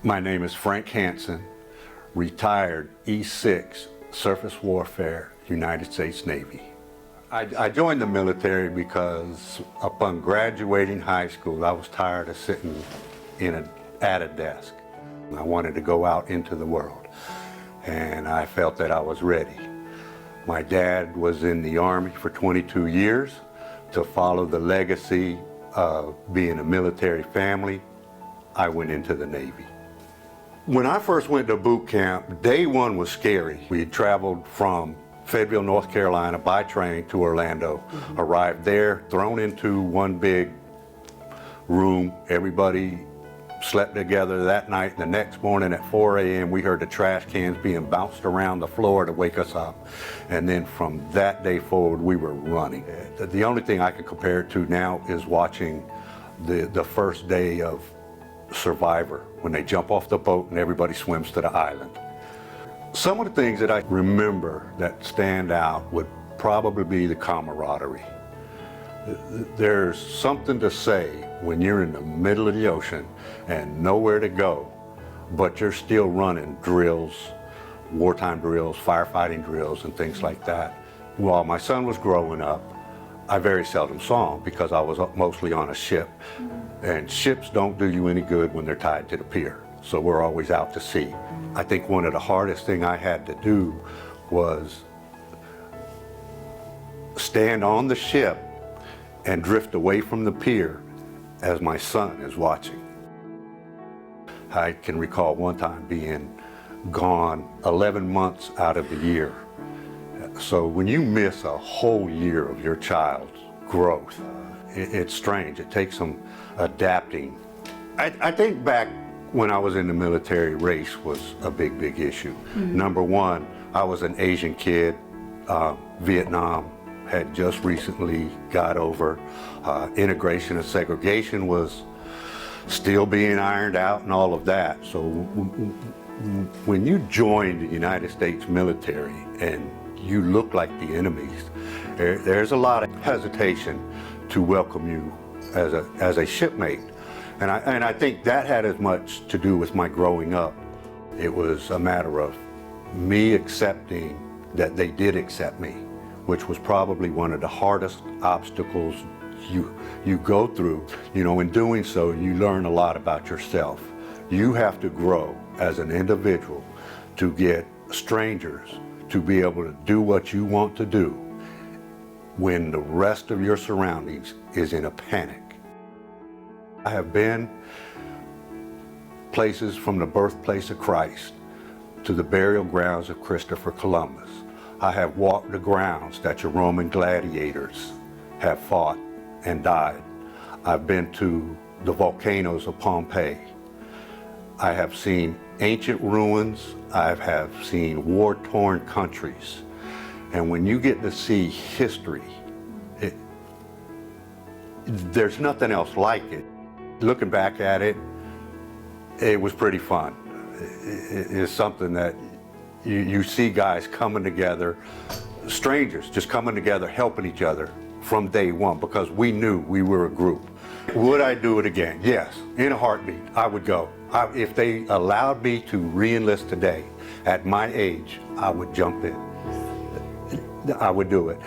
My name is Frank Hansen, retired E6 Surface Warfare, United States Navy. I joined the military because upon graduating high school, I was tired of sitting at a desk. I wanted to go out into the world, and I felt that I was ready. My dad was in the Army for 22 years. To follow the legacy of being a military family, I went into the Navy. When I first went to boot camp, day one was scary. We had traveled from Fayetteville, North Carolina by train to Orlando, arrived there, thrown into one big room. Everybody slept together that night. The next morning at 4 a.m. we heard the trash cans being bounced around the floor to wake us up. And then from that day forward, we were running. The only thing I can compare it to now is watching the first day of Survivor, when they jump off the boat and everybody swims to the island. Some of the things that I remember that stand out would probably be the camaraderie. There's something to say when you're in the middle of the ocean and nowhere to go, but you're still running drills, wartime drills, firefighting drills, and things like that. While my son was growing up, I very seldom saw him because I was mostly on a ship. And ships don't do you any good when they're tied to the pier. So we're always out to sea. I think one of the hardest things I had to do was stand on the ship and drift away from the pier as my son is watching. I can recall one time being gone 11 months out of the year. So when you miss a whole year of your child's growth, it's strange. It takes some adapting. I think back when I was in the military, race was a big issue. Number one, I was an Asian kid. Vietnam had just recently got over. Integration and segregation was still being ironed out and all of that. So when you join the United States military and you look like the enemies, there's a lot of hesitation to welcome you as a shipmate. And I think that had as much to do with my growing up. It was a matter of me accepting that they did accept me, which was probably one of the hardest obstacles you go through. You know, in doing so, you learn a lot about yourself. You have to grow as an individual to get strangers to be able to do what you want to do when the rest of your surroundings is in a panic. I have been places from the birthplace of Christ to the burial grounds of Christopher Columbus. I have walked the grounds that your Roman gladiators have fought and died. I've been to the volcanoes of Pompeii. I have seen ancient ruins. I have seen war-torn countries. And when you get to see history, there's nothing else like it. Looking back at it, it was pretty fun. It's something that you see guys coming together, strangers just coming together, helping each other from day one, because we knew we were a group. Would I do it again? Yes, in a heartbeat, I would go. If they allowed me to re-enlist today, at my age, I would jump in. I would do it.